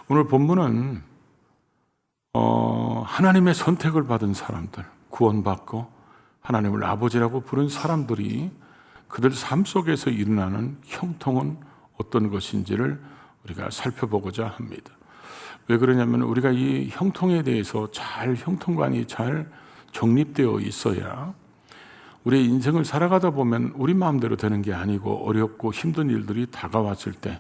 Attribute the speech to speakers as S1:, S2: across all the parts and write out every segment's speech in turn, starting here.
S1: 오늘 본문은 하나님의 선택을 받은 사람들, 구원받고 하나님을 아버지라고 부른 사람들이 그들 삶 속에서 일어나는 형통은 어떤 것인지를 우리가 살펴보고자 합니다. 왜 그러냐면 우리가 이 형통에 대해서 형통관이 잘 정립되어 있어야 우리의 인생을 살아가다 보면 우리 마음대로 되는 게 아니고 어렵고 힘든 일들이 다가왔을 때,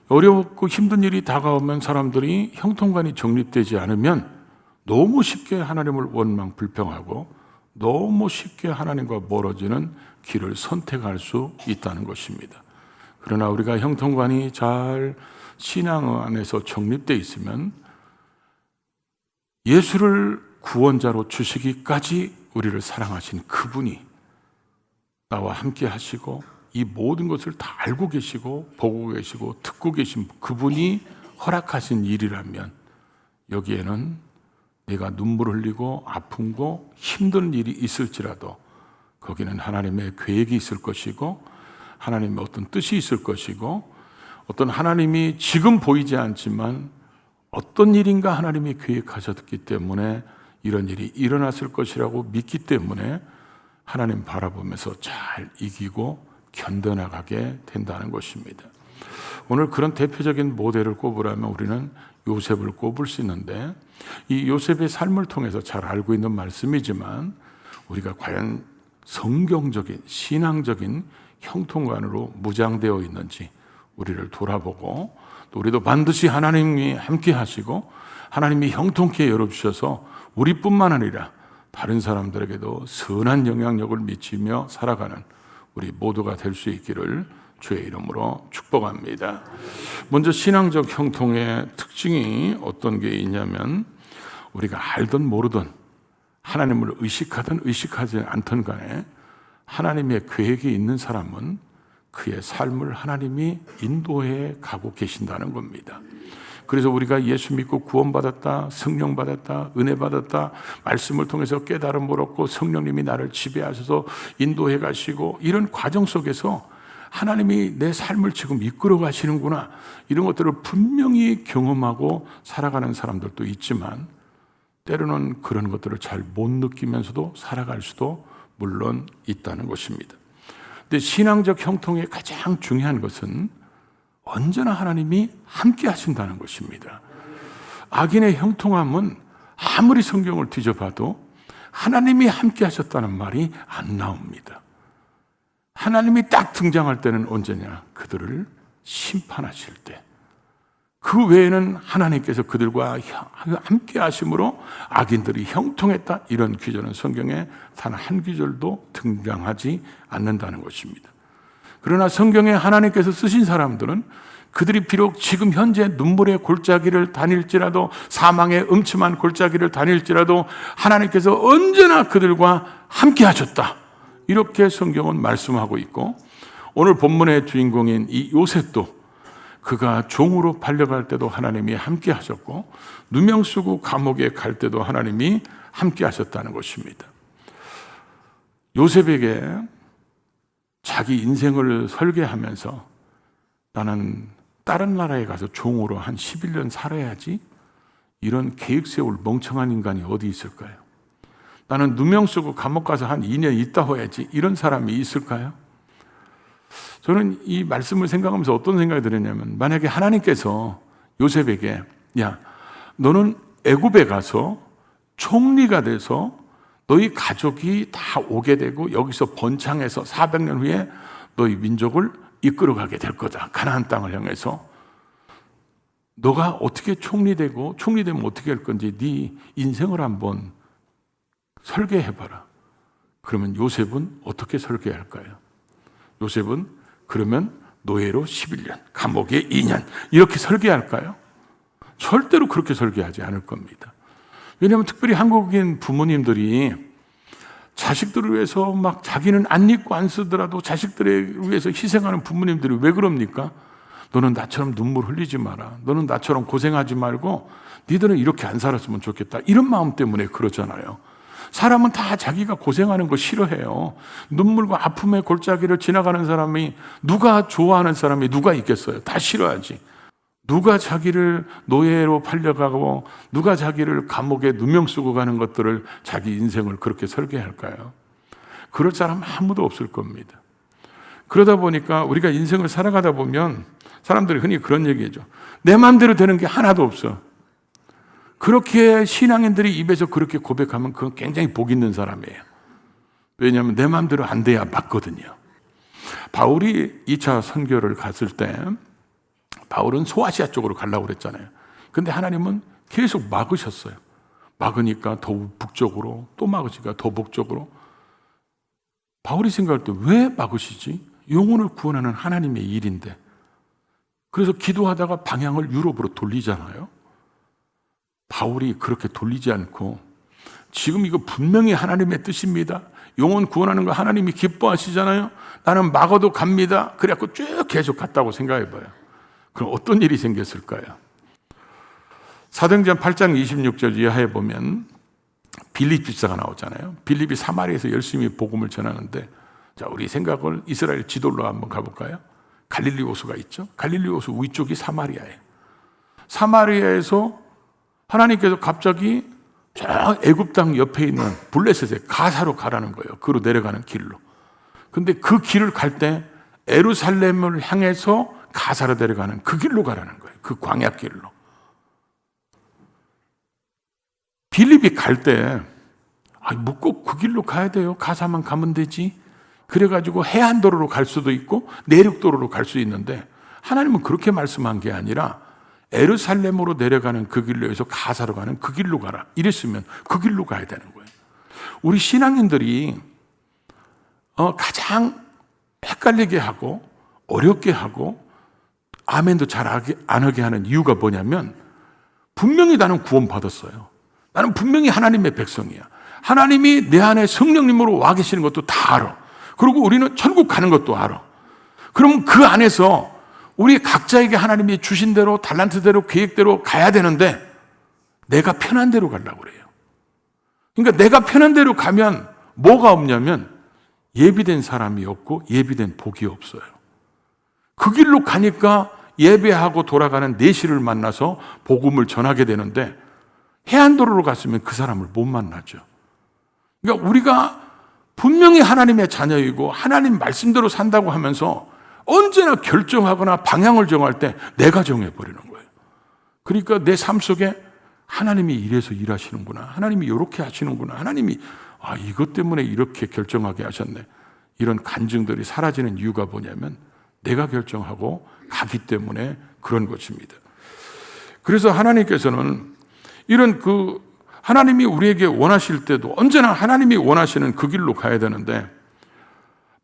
S1: 어렵고 힘든 일이 다가오면 사람들이 형통관이 정립되지 않으면 너무 쉽게 하나님을 원망 불평하고 너무 쉽게 하나님과 멀어지는 길을 선택할 수 있다는 것입니다. 그러나 우리가 형통관이 잘 신앙 안에서 정립되어 있으면 예수를 구원자로 주시기까지 우리를 사랑하신 그분이 나와 함께 하시고 이 모든 것을 다 알고 계시고 보고 계시고 듣고 계신 그분이 허락하신 일이라면 여기에는 내가 눈물 흘리고 아프고 힘든 일이 있을지라도 거기는 하나님의 계획이 있을 것이고 하나님의 어떤 뜻이 있을 것이고 어떤 하나님이 지금 보이지 않지만 어떤 일인가 하나님이 계획하셨기 때문에 이런 일이 일어났을 것이라고 믿기 때문에 하나님 바라보면서 잘 이기고 견뎌나가게 된다는 것입니다. 오늘 그런 대표적인 모델을 꼽으라면 우리는 요셉을 꼽을 수 있는데 이 요셉의 삶을 통해서 잘 알고 있는 말씀이지만 우리가 과연 성경적인 신앙적인 형통관으로 무장되어 있는지 우리를 돌아보고 또 우리도 반드시 하나님이 함께 하시고 하나님이 형통케 열어주셔서 우리뿐만 아니라 다른 사람들에게도 선한 영향력을 미치며 살아가는 우리 모두가 될 수 있기를 주의 이름으로 축복합니다. 먼저 신앙적 형통의 특징이 어떤 게 있냐면 우리가 알든 모르든 하나님을 의식하든 의식하지 않든 간에 하나님의 계획이 있는 사람은 그의 삶을 하나님이 인도해 가고 계신다는 겁니다. 그래서 우리가 예수 믿고 구원받았다, 성령 받았다, 은혜 받았다, 말씀을 통해서 깨달음을 얻고 성령님이 나를 지배하셔서 인도해 가시고 이런 과정 속에서 하나님이 내 삶을 지금 이끌어 가시는구나 이런 것들을 분명히 경험하고 살아가는 사람들도 있지만 때로는 그런 것들을 잘 못 느끼면서도 살아갈 수도 물론 있다는 것입니다. 근데 신앙적 형통의 가장 중요한 것은 언제나 하나님이 함께 하신다는 것입니다. 악인의 형통함은 아무리 성경을 뒤져봐도 하나님이 함께 하셨다는 말이 안 나옵니다. 하나님이 딱 등장할 때는 언제냐? 그들을 심판하실 때. 그 외에는 하나님께서 그들과 함께 하심으로 악인들이 형통했다. 이런 규절은 성경에 단 한 규절도 등장하지 않는다는 것입니다. 그러나 성경에 하나님께서 쓰신 사람들은 그들이 비록 지금 현재 눈물의 골짜기를 다닐지라도 사망의 음침한 골짜기를 다닐지라도 하나님께서 언제나 그들과 함께 하셨다. 이렇게 성경은 말씀하고 있고 오늘 본문의 주인공인 이 요셉도 그가 종으로 팔려갈 때도 하나님이 함께 하셨고 누명 쓰고 감옥에 갈 때도 하나님이 함께 하셨다는 것입니다. 요셉에게 자기 인생을 설계하면서 나는 다른 나라에 가서 종으로 한 11년 살아야지 이런 계획 세울 멍청한 인간이 어디 있을까요? 나는 누명 쓰고 감옥 가서 한 2년 있다 와야지 이런 사람이 있을까요? 저는 이 말씀을 생각하면서 어떤 생각이 들었냐면 만약에 하나님께서 요셉에게 야 너는 애굽에 가서 총리가 돼서 너희 가족이 다 오게 되고 여기서 번창해서 400년 후에 너희 민족을 이끌어가게 될 거다. 가나안 땅을 향해서 너가 어떻게 총리되고 총리되면 어떻게 할 건지 네 인생을 한번 설계해봐라. 그러면 요셉은 어떻게 설계할까요? 요셉은 그러면 노예로 11년, 감옥에 2년 이렇게 설계할까요? 절대로 그렇게 설계하지 않을 겁니다. 왜냐하면 특별히 한국인 부모님들이 자식들을 위해서 막 자기는 안 입고 안 쓰더라도 자식들을 위해서 희생하는 부모님들이 왜 그럽니까? 너는 나처럼 눈물 흘리지 마라. 너는 나처럼 고생하지 말고 니들은 이렇게 안 살았으면 좋겠다. 이런 마음 때문에 그러잖아요. 사람은 다 자기가 고생하는 거 싫어해요. 눈물과 아픔의 골짜기를 지나가는 사람이 누가 좋아하는 사람이 누가 있겠어요? 다 싫어하지. 누가 자기를 노예로 팔려가고 누가 자기를 감옥에 누명 쓰고 가는 것들을 자기 인생을 그렇게 설계할까요? 그럴 사람 아무도 없을 겁니다. 그러다 보니까 우리가 인생을 살아가다 보면 사람들이 흔히 그런 얘기하죠. 내 마음대로 되는 게 하나도 없어. 그렇게 신앙인들이 입에서 그렇게 고백하면 그건 굉장히 복 있는 사람이에요. 왜냐하면 내 마음대로 안 돼야 맞거든요. 바울이 2차 선교를 갔을 때 바울은 소아시아 쪽으로 가려고 그랬잖아요. 근데 하나님은 계속 막으셨어요. 막으니까 더 북쪽으로, 또 막으시니까 더 북쪽으로. 바울이 생각할 때 왜 막으시지? 영혼을 구원하는 하나님의 일인데. 그래서 기도하다가 방향을 유럽으로 돌리잖아요. 바울이 그렇게 돌리지 않고 지금 이거 분명히 하나님의 뜻입니다. 영혼 구원하는 거 하나님이 기뻐하시잖아요. 나는 막아도 갑니다. 그래갖고 쭉 계속 갔다고 생각해봐요. 그럼 어떤 일이 생겼을까요? 사도행전 8장 26절 이하에 보면 빌립 집사가 나오잖아요. 빌립이 사마리아에서 열심히 복음을 전하는데, 자, 우리 생각을 이스라엘 지도로 한번 가볼까요? 갈릴리 호수가 있죠. 갈릴리 호수 위쪽이 사마리아예요. 사마리아에서 하나님께서 갑자기 저 애굽 땅 옆에 있는 블레셋에 가사로 가라는 거예요. 그로 내려가는 길로. 근데 그 길을 갈 때 예루살렘을 향해서 가사로 내려가는 그 길로 가라는 거예요. 그 광야길로. 빌립이 갈 때, 뭐 꼭 그 길로 가야 돼요. 가사만 가면 되지. 그래가지고 해안도로로 갈 수도 있고 내륙도로로 갈 수 있는데, 하나님은 그렇게 말씀한 게 아니라 예루살렘으로 내려가는 그 길로 해서 가사로 가는 그 길로 가라. 이랬으면 그 길로 가야 되는 거예요. 우리 신앙인들이 가장 헷갈리게 하고 어렵게 하고 아멘도 잘 안 하게 하는 이유가 뭐냐면, 분명히 나는 구원받았어요. 나는 분명히 하나님의 백성이야. 하나님이 내 안에 성령님으로 와 계시는 것도 다 알아. 그리고 우리는 천국 가는 것도 알아. 그러면 그 안에서 우리 각자에게 하나님이 주신 대로 달란트대로 계획대로 가야 되는데 내가 편한 대로 가려고 그래요. 그러니까 내가 편한 대로 가면 뭐가 없냐면 예비된 사람이 없고 예비된 복이 없어요. 그 길로 가니까 예배하고 돌아가는 내시를 만나서 복음을 전하게 되는데, 해안도로로 갔으면 그 사람을 못 만나죠. 그러니까 우리가 분명히 하나님의 자녀이고 하나님 말씀대로 산다고 하면서 언제나 결정하거나 방향을 정할 때 내가 정해버리는 거예요. 그러니까 내 삶 속에 하나님이 이래서 일하시는구나, 하나님이 이렇게 하시는구나, 하나님이 이것 때문에 이렇게 결정하게 하셨네, 이런 간증들이 사라지는 이유가 뭐냐면 내가 결정하고 가기 때문에 그런 것입니다. 그래서 하나님께서는 이런 하나님이 우리에게 원하실 때도 언제나 하나님이 원하시는 그 길로 가야 되는데,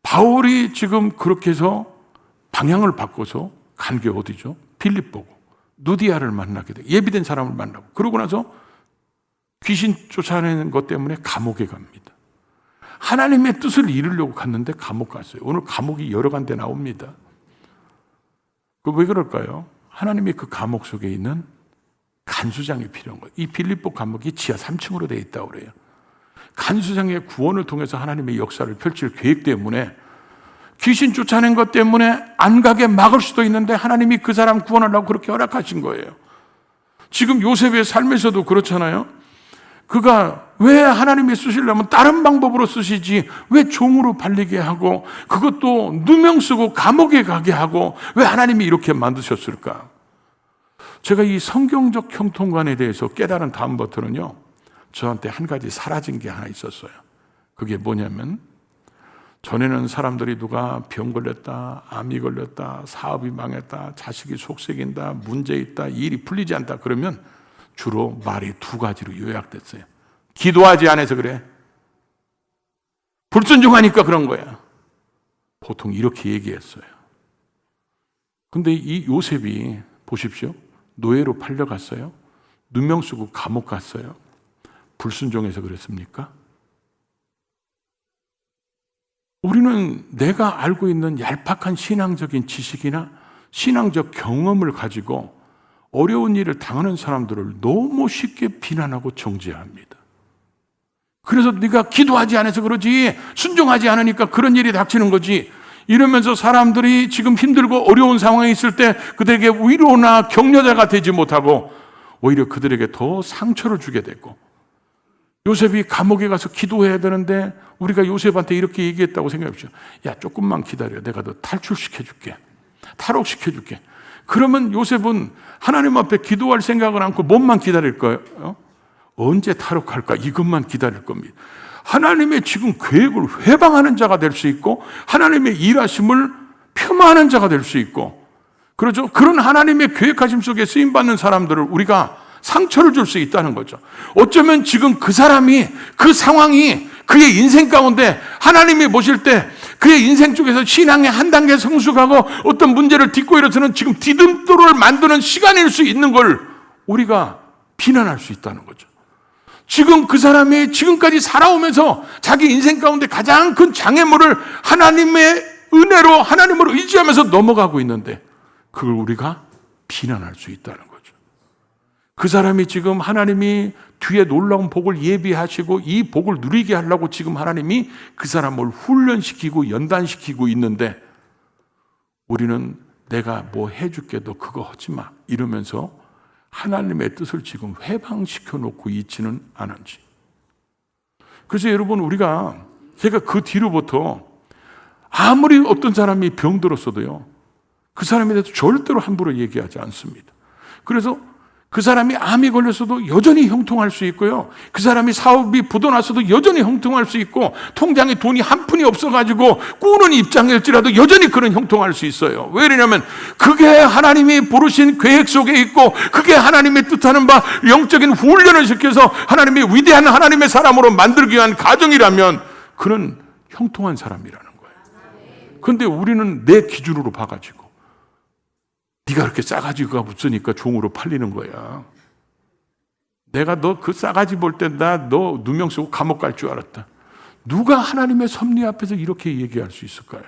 S1: 바울이 지금 그렇게 해서 방향을 바꿔서 간 게 어디죠? 빌립 보고 누디아를 만나게 돼. 예비된 사람을 만나고, 그러고 나서 귀신 쫓아내는 것 때문에 감옥에 갑니다. 하나님의 뜻을 이루려고 갔는데 감옥 갔어요. 오늘 감옥이 여러 군데 나옵니다. 왜 그럴까요? 하나님이 그 감옥 속에 있는 간수장이 필요한 거예요. 이 빌립보 감옥이 지하 3층으로 되어 있다고 그래요. 간수장의 구원을 통해서 하나님의 역사를 펼칠 계획 때문에, 귀신 쫓아낸 것 때문에 안 가게 막을 수도 있는데 하나님이 그 사람 구원하려고 그렇게 허락하신 거예요. 지금 요셉의 삶에서도 그렇잖아요. 그가 왜 하나님이 쓰시려면 다른 방법으로 쓰시지 왜 종으로 팔리게 하고 그것도 누명 쓰고 감옥에 가게 하고 왜 하나님이 이렇게 만드셨을까? 제가 이 성경적 형통관에 대해서 깨달은 다음부터는요, 저한테 한 가지 사라진 게 하나 있었어요. 그게 뭐냐면, 전에는 사람들이 누가 병 걸렸다, 암이 걸렸다, 사업이 망했다, 자식이 속썩인다, 문제 있다, 일이 풀리지 않다 그러면 주로 말이 두 가지로 요약됐어요. 기도하지 않아서 그래. 불순종하니까 그런 거야. 보통 이렇게 얘기했어요. 근데 이 요셉이 보십시오. 노예로 팔려갔어요. 누명 쓰고 감옥 갔어요. 불순종해서 그랬습니까? 우리는 내가 알고 있는 얄팍한 신앙적인 지식이나 신앙적 경험을 가지고 어려운 일을 당하는 사람들을 너무 쉽게 비난하고 정죄합니다. 그래서 네가 기도하지 않아서 그러지, 순종하지 않으니까 그런 일이 닥치는 거지, 이러면서 사람들이 지금 힘들고 어려운 상황에 있을 때 그들에게 위로나 격려자가 되지 못하고 오히려 그들에게 더 상처를 주게 되고, 요셉이 감옥에 가서 기도해야 되는데 우리가 요셉한테 이렇게 얘기했다고 생각해보죠. 야, 조금만 기다려. 내가 너 탈출시켜줄게. 탈옥시켜줄게. 그러면 요셉은 하나님 앞에 기도할 생각을 않고 뭐만 기다릴 거예요? 언제 탈옥할까? 이것만 기다릴 겁니다. 하나님의 지금 계획을 회방하는 자가 될 수 있고, 하나님의 일하심을 폄하하는 자가 될 수 있고, 그렇죠? 그런 하나님의 계획하심 속에 쓰임받는 사람들을 우리가 상처를 줄 수 있다는 거죠. 어쩌면 지금 그 사람이, 그 상황이 그의 인생 가운데 하나님이 보실 때 그의 인생 쪽에서 신앙의 한 단계 성숙하고 어떤 문제를 딛고 일어서는 지금 디딤돌을 만드는 시간일 수 있는 걸 우리가 비난할 수 있다는 거죠. 지금 그 사람이 지금까지 살아오면서 자기 인생 가운데 가장 큰 장애물을 하나님의 은혜로, 하나님을 의지하면서 넘어가고 있는데 그걸 우리가 비난할 수 있다는 거죠. 그 사람이 지금 하나님이 뒤에 놀라운 복을 예비하시고 이 복을 누리게 하려고 지금 하나님이 그 사람을 훈련시키고 연단시키고 있는데, 우리는 내가 뭐 해줄게, 너 그거 하지 마 이러면서 하나님의 뜻을 지금 회방시켜 놓고 있지는 않은지. 그래서 여러분, 제가 그 뒤로부터 아무리 어떤 사람이 병들었어도요, 그 사람에 대해서 절대로 함부로 얘기하지 않습니다. 그래서 그 사람이 암이 걸렸어도 여전히 형통할 수 있고요, 그 사람이 사업이 부도났어도 여전히 형통할 수 있고, 통장에 돈이 한 푼이 없어가지고 꾸는 입장일지라도 여전히 그런 형통할 수 있어요. 왜냐하면 그게 하나님이 부르신 계획 속에 있고, 그게 하나님의 뜻하는 바 영적인 훈련을 시켜서 하나님이 위대한 하나님의 사람으로 만들기 위한 가정이라면 그는 형통한 사람이라는 거예요. 그런데 우리는 내 기준으로 봐가지고 네가 그렇게 싸가지가 없으니까 종으로 팔리는 거야. 내가 너 그 싸가지 볼 때 나 너 누명 쓰고 감옥 갈 줄 알았다. 누가 하나님의 섭리 앞에서 이렇게 얘기할 수 있을까요?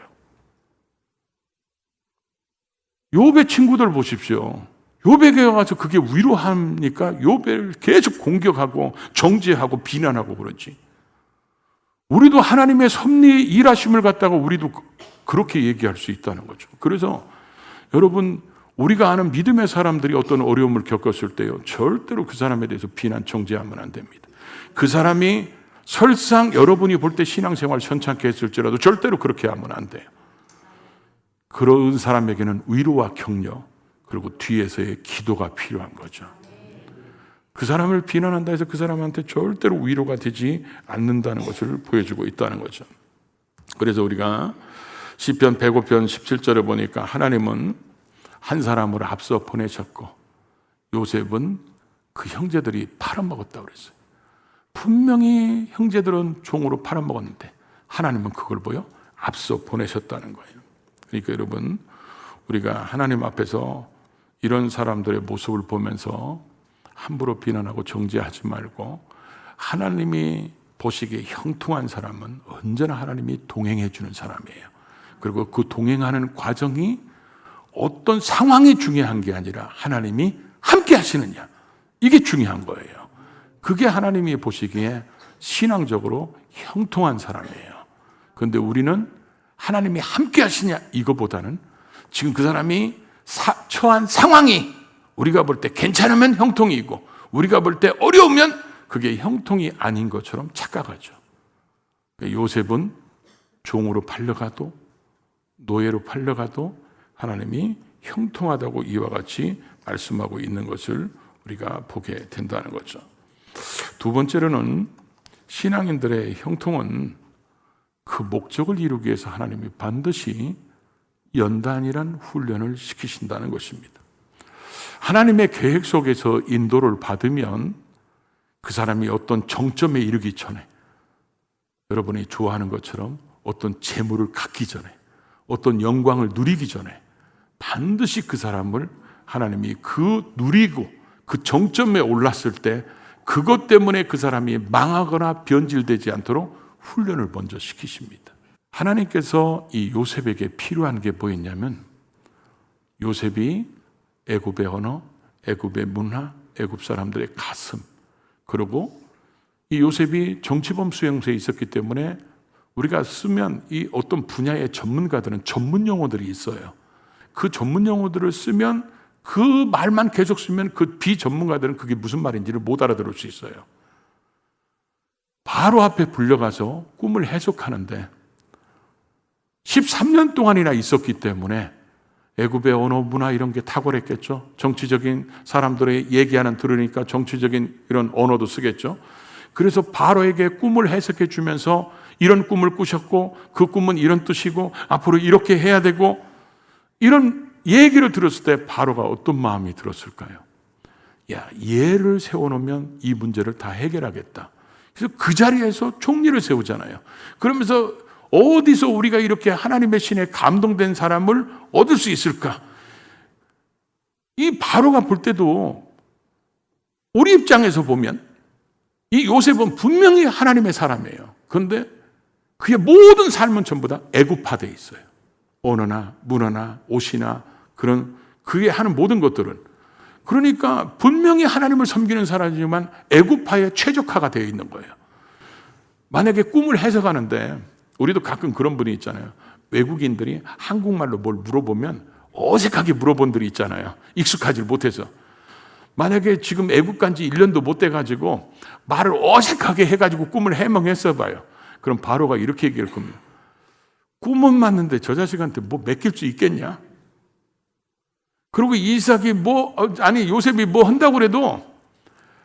S1: 욥의 친구들 보십시오. 욥에게 가서 그게 위로합니까? 욥을 계속 공격하고 정죄하고 비난하고 그러지. 우리도 하나님의 섭리 일하심을 갖다가 우리도 그렇게 얘기할 수 있다는 거죠. 그래서 여러분, 우리가 아는 믿음의 사람들이 어떤 어려움을 겪었을 때요, 절대로 그 사람에 대해서 비난, 정죄하면 안 됩니다. 그 사람이 설상 여러분이 볼 때 신앙생활 현찮게 했을지라도 절대로 그렇게 하면 안 돼요. 그런 사람에게는 위로와 격려, 그리고 뒤에서의 기도가 필요한 거죠. 그 사람을 비난한다 해서 그 사람한테 절대로 위로가 되지 않는다는 것을 보여주고 있다는 거죠. 그래서 우리가 시편 105편 17절에 보니까 하나님은 한 사람을 앞서 보내셨고 요셉은 그 형제들이 팔아먹었다고 그랬어요. 분명히 형제들은 종으로 팔아먹었는데 하나님은 그걸 앞서 보내셨다는 거예요. 그러니까 여러분, 우리가 하나님 앞에서 이런 사람들의 모습을 보면서 함부로 비난하고 정죄하지 말고, 하나님이 보시기에 형통한 사람은 언제나 하나님이 동행해 주는 사람이에요. 그리고 그 동행하는 과정이 어떤 상황이 중요한 게 아니라 하나님이 함께 하시느냐, 이게 중요한 거예요. 그게 하나님이 보시기에 신앙적으로 형통한 사람이에요. 그런데 우리는 하나님이 함께 하시냐 이거보다는 지금 그 사람이 처한 상황이 우리가 볼 때 괜찮으면 형통이고 우리가 볼 때 어려우면 그게 형통이 아닌 것처럼 착각하죠. 요셉은 종으로 팔려가도 노예로 팔려가도 하나님이 형통하다고 이와 같이 말씀하고 있는 것을 우리가 보게 된다는 거죠. 두 번째로는 신앙인들의 형통은 그 목적을 이루기 위해서 하나님이 반드시 연단이란 훈련을 시키신다는 것입니다. 하나님의 계획 속에서 인도를 받으면 그 사람이 어떤 정점에 이르기 전에, 여러분이 좋아하는 것처럼 어떤 재물을 갖기 전에, 어떤 영광을 누리기 전에 반드시 그 사람을 하나님이 누리고 그 정점에 올랐을 때 그것 때문에 그 사람이 망하거나 변질되지 않도록 훈련을 먼저 시키십니다. 하나님께서 이 요셉에게 필요한 게 뭐였냐면, 요셉이 애굽의 언어, 애굽의 문화, 애굽 사람들의 가슴, 그리고 이 요셉이 정치범 수용소에 있었기 때문에 우리가 쓰면 이 어떤 분야의 전문가들은 전문 용어들이 있어요. 그 전문 용어들을 쓰면 그 말만 계속 쓰면 그 비전문가들은 그게 무슨 말인지를 못 알아들을 수 있어요. 바로 앞에 불려가서 꿈을 해석하는데 13년 동안이나 있었기 때문에 애굽의 언어 문화 이런 게 탁월했겠죠. 정치적인 사람들의 얘기하는 들으니까 정치적인 이런 언어도 쓰겠죠. 그래서 바로에게 꿈을 해석해 주면서 이런 꿈을 꾸셨고 그 꿈은 이런 뜻이고 앞으로 이렇게 해야 되고 이런 얘기를 들었을 때 바로가 어떤 마음이 들었을까요? 야, 예를 세워놓으면 이 문제를 다 해결하겠다. 그래서 그 자리에서 총리를 세우잖아요. 그러면서 어디서 우리가 이렇게 하나님의 신에 감동된 사람을 얻을 수 있을까? 이 바로가 볼 때도 우리 입장에서 보면 이 요셉은 분명히 하나님의 사람이에요. 그런데 그의 모든 삶은 전부 다 애굽화되어 있어요. 언어나 문화나 옷이나 그런 그게 하는 모든 것들은. 그러니까 분명히 하나님을 섬기는 사람이지만 애굽화에 최적화가 되어 있는 거예요. 만약에 꿈을 해석하는데 우리도 가끔 그런 분이 있잖아요. 외국인들이 한국말로 뭘 물어보면 어색하게 물어본 분들이 있잖아요. 익숙하지 못해서. 만약에 지금 애국 간지 1년도 못 돼가지고 말을 어색하게 해가지고 꿈을 해몽했어 봐요. 그럼 바로가 이렇게 얘기할 겁니다. 꿈은 맞는데 저 자식한테 뭐 맡길 수 있겠냐? 그리고 이삭이 요셉이 뭐 한다고 그래도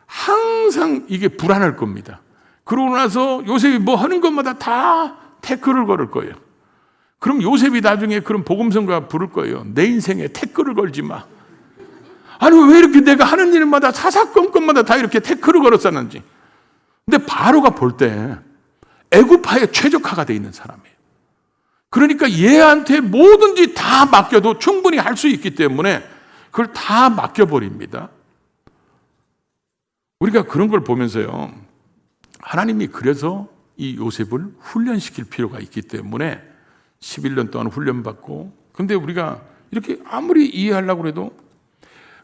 S1: 항상 이게 불안할 겁니다. 그러고 나서 요셉이 뭐 하는 것마다 다 태클을 걸을 거예요. 그럼 요셉이 나중에 그런 복음성가 부를 거예요. 내 인생에 태클을 걸지 마. 아니 왜 이렇게 내가 하는 일마다 사사건건마다 다 이렇게 태클을 걸었었는지. 근데 바로가 볼 때 애굽화에 최적화가 되어 있는 사람이에요. 그러니까 얘한테 뭐든지 다 맡겨도 충분히 할 수 있기 때문에 그걸 다 맡겨버립니다. 우리가 그런 걸 보면서요. 하나님이 그래서 이 요셉을 훈련시킬 필요가 있기 때문에 11년 동안 훈련받고 근데 우리가 이렇게 아무리 이해하려고 해도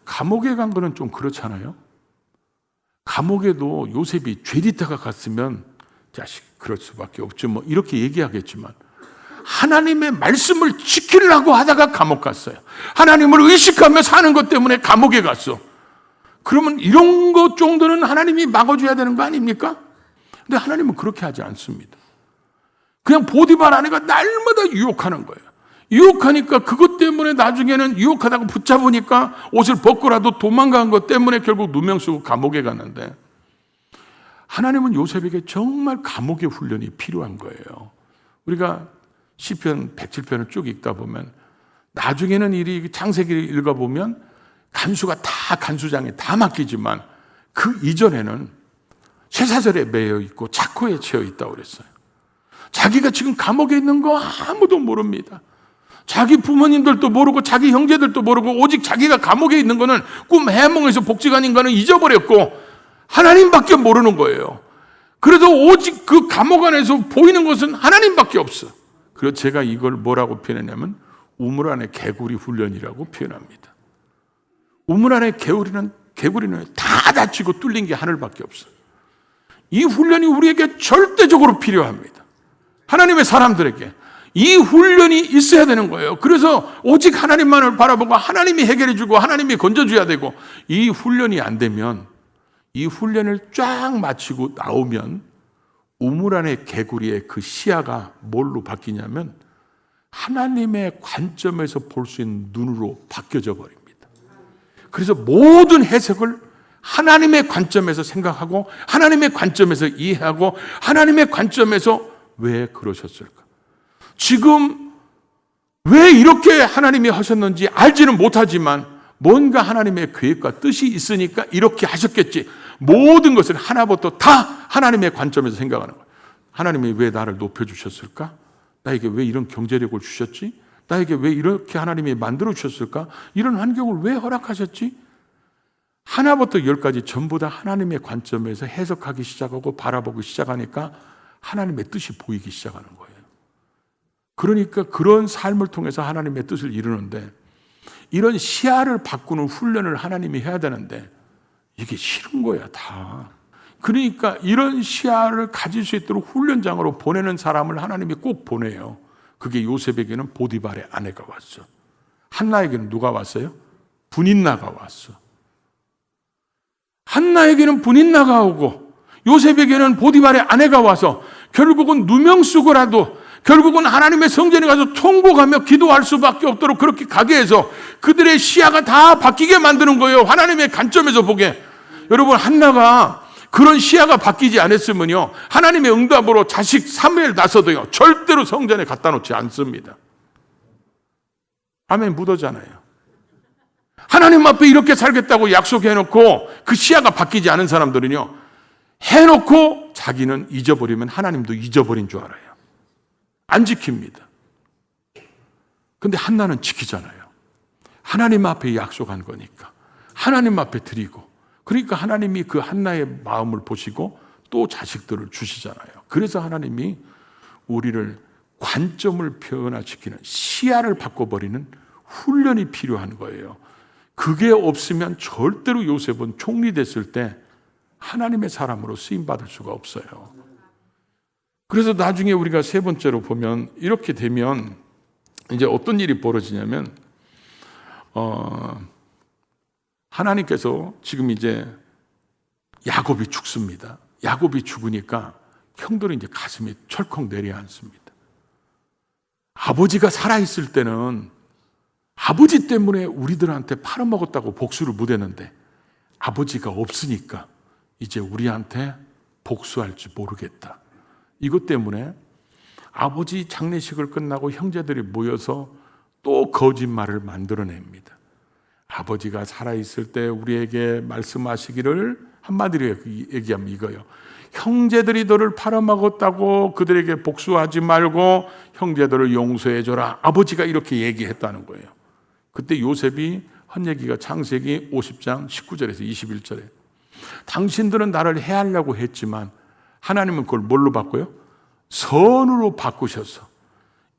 S1: 감옥에 간 거는 좀 그렇잖아요. 감옥에도 요셉이 죄짓다가 갔으면 자식 그럴 수밖에 없죠. 뭐 이렇게 얘기하겠지만 하나님의 말씀을 지키려고 하다가 감옥 갔어요. 하나님을 의식하며 사는 것 때문에 감옥에 갔어. 그러면 이런 것 정도는 하나님이 막아줘야 되는 거 아닙니까? 근데 하나님은 그렇게 하지 않습니다. 그냥 보디발 아내가 날마다 유혹하는 거예요. 유혹하니까 그것 때문에 나중에는 유혹하다가 붙잡으니까 옷을 벗고라도 도망간 것 때문에 결국 누명 쓰고 감옥에 갔는데 하나님은 요셉에게 정말 감옥의 훈련이 필요한 거예요. 우리가 시편 107편을 쭉 읽다 보면 나중에는 이 창세기를 읽어보면 간수가 다 간수장에 다 맡기지만 그 이전에는 쇠사슬에 매여 있고 착고에 채워 있다고 그랬어요. 자기가 지금 감옥에 있는 거 아무도 모릅니다. 자기 부모님들도 모르고 자기 형제들도 모르고 오직 자기가 감옥에 있는 거는 꿈 해몽에서 복직한 인간은 잊어버렸고 하나님밖에 모르는 거예요. 그래서 오직 그 감옥 안에서 보이는 것은 하나님밖에 없어. 그래서 제가 이걸 뭐라고 표현했냐면 우물 안의 개구리 훈련이라고 표현합니다. 우물 안의 개구리는 다 닫히고 뚫린 게 하늘밖에 없어요. 이 훈련이 우리에게 절대적으로 필요합니다. 하나님의 사람들에게 이 훈련이 있어야 되는 거예요. 그래서 오직 하나님만을 바라보고 하나님이 해결해 주고 하나님이 건져줘야 되고 이 훈련이 안 되면 이 훈련을 쫙 마치고 나오면 우물 안의 개구리의 그 시야가 뭘로 바뀌냐면 하나님의 관점에서 볼 수 있는 눈으로 바뀌어져 버립니다. 그래서 모든 해석을 하나님의 관점에서 생각하고 하나님의 관점에서 이해하고 하나님의 관점에서 왜 그러셨을까? 지금 왜 이렇게 하나님이 하셨는지 알지는 못하지만 뭔가 하나님의 계획과 뜻이 있으니까 이렇게 하셨겠지. 모든 것을 하나부터 다 하나님의 관점에서 생각하는 거예요. 하나님이 왜 나를 높여주셨을까? 나에게 왜 이런 경제력을 주셨지? 나에게 왜 이렇게 하나님이 만들어 주셨을까? 이런 환경을 왜 허락하셨지? 하나부터 열까지 전부 다 하나님의 관점에서 해석하기 시작하고 바라보기 시작하니까 하나님의 뜻이 보이기 시작하는 거예요. 그러니까 그런 삶을 통해서 하나님의 뜻을 이루는데 이런 시야를 바꾸는 훈련을 하나님이 해야 되는데 이게 싫은 거야 다. 그러니까 이런 시야를 가질 수 있도록 훈련장으로 보내는 사람을 하나님이 꼭 보내요. 그게 요셉에게는 보디발의 아내가 왔어. 한나에게는 누가 왔어요? 분인나가 왔어. 한나에게는 분인나가 오고 요셉에게는 보디발의 아내가 와서 결국은 누명 쓰고라도 결국은 하나님의 성전에 가서 통곡하며 기도할 수밖에 없도록 그렇게 가게 해서 그들의 시야가 다 바뀌게 만드는 거예요. 하나님의 관점에서 보게. 여러분, 한나가 그런 시야가 바뀌지 않았으면요, 하나님의 응답으로 자식 사무엘 낳아서도요 절대로 성전에 갖다 놓지 않습니다. 아멘. 묻어잖아요. 하나님 앞에 이렇게 살겠다고 약속해놓고 그 시야가 바뀌지 않은 사람들은요, 해놓고 자기는 잊어버리면 하나님도 잊어버린 줄 알아요. 안 지킵니다. 근데 한나는 지키잖아요. 하나님 앞에 약속한 거니까 하나님 앞에 드리고, 그러니까 하나님이 그 한나의 마음을 보시고 또 자식들을 주시잖아요. 그래서 하나님이 우리를 관점을 변화시키는, 시야를 바꿔버리는 훈련이 필요한 거예요. 그게 없으면 절대로 요셉은 총리됐을 때 하나님의 사람으로 쓰임받을 수가 없어요. 그래서 나중에 우리가 세 번째로 보면, 이렇게 되면 이제 어떤 일이 벌어지냐면, 하나님께서 지금 이제 야곱이 죽습니다. 야곱이 죽으니까 형들은 이제 가슴이 철컥 내려앉습니다. 아버지가 살아있을 때는 아버지 때문에 우리들한테 팔아먹었다고 복수를 못했는데, 아버지가 없으니까 이제 우리한테 복수할지 모르겠다. 이것 때문에 아버지 장례식을 끝나고 형제들이 모여서 또 거짓말을 만들어냅니다. 아버지가 살아있을 때 우리에게 말씀하시기를, 한마디로 얘기하면 이거예요. 형제들이 너를 팔아먹었다고 그들에게 복수하지 말고 형제들을 용서해줘라. 아버지가 이렇게 얘기했다는 거예요. 그때 요셉이 한 얘기가 창세기 50장 19절에서 21절에, 당신들은 나를 해하려고 했지만 하나님은 그걸 뭘로 바꿔요? 선으로 바꾸셔서,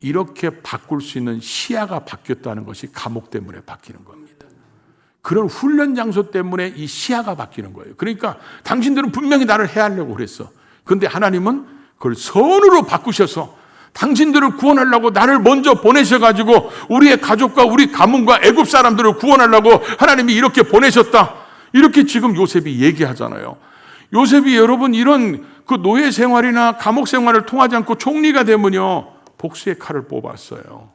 S1: 이렇게 바꿀 수 있는 시야가 바뀌었다는 것이 감옥 때문에 바뀌는 겁니다. 그런 훈련 장소 때문에 이 시야가 바뀌는 거예요. 그러니까 당신들은 분명히 나를 해하려고 그랬어. 그런데 하나님은 그걸 선으로 바꾸셔서 당신들을 구원하려고 나를 먼저 보내셔가지고 우리의 가족과 우리 가문과 애굽 사람들을 구원하려고 하나님이 이렇게 보내셨다. 이렇게 지금 요셉이 얘기하잖아요. 요셉이 여러분 이런 그 노예 생활이나 감옥 생활을 통하지 않고 총리가 되면요, 복수의 칼을 뽑았어요.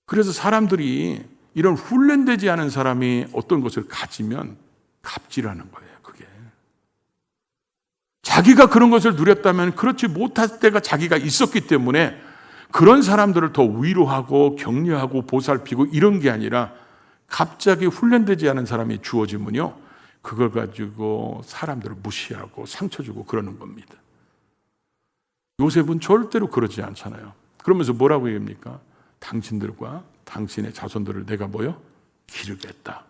S1: 그래서 사람들이 이런 훈련되지 않은 사람이 어떤 것을 가지면 갑질하는 거예요. 그게 자기가 그런 것을 누렸다면 그렇지 못할 때가 자기가 있었기 때문에 그런 사람들을 더 위로하고 격려하고 보살피고 이런 게 아니라, 갑자기 훈련되지 않은 사람이 주어지면요, 그걸 가지고 사람들을 무시하고 상처 주고 그러는 겁니다. 요셉은 절대로 그러지 않잖아요. 그러면서 뭐라고 얘기합니까? 당신들과 당신의 자손들을 내가 뭐요? 기르겠다.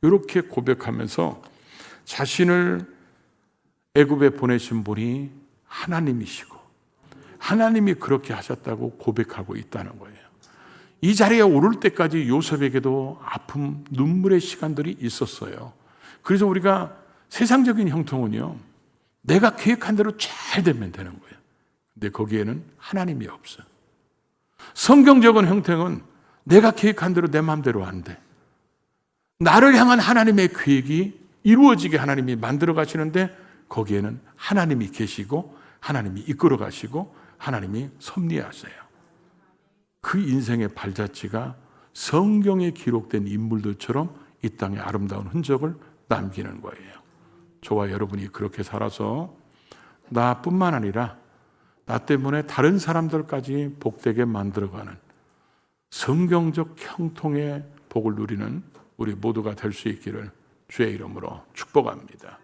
S1: 이렇게 고백하면서 자신을 애굽에 보내신 분이 하나님이시고 하나님이 그렇게 하셨다고 고백하고 있다는 거예요. 이 자리에 오를 때까지 요셉에게도 아픔, 눈물의 시간들이 있었어요. 그래서 우리가 세상적인 형통은요, 내가 계획한 대로 잘 되면 되는 거예요. 근데 거기에는 하나님이 없어요. 성경적인 형통은 내가 계획한 대로 내 마음대로 안 돼. 나를 향한 하나님의 계획이 이루어지게 하나님이 만들어 가시는데, 거기에는 하나님이 계시고 하나님이 이끌어 가시고 하나님이 섭리하세요. 그 인생의 발자취가 성경에 기록된 인물들처럼 이 땅에 아름다운 흔적을 남기는 거예요. 저와 여러분이 그렇게 살아서 나뿐만 아니라 나 때문에 다른 사람들까지 복되게 만들어가는 성경적 형통의 복을 누리는 우리 모두가 될 수 있기를 주의 이름으로 축복합니다.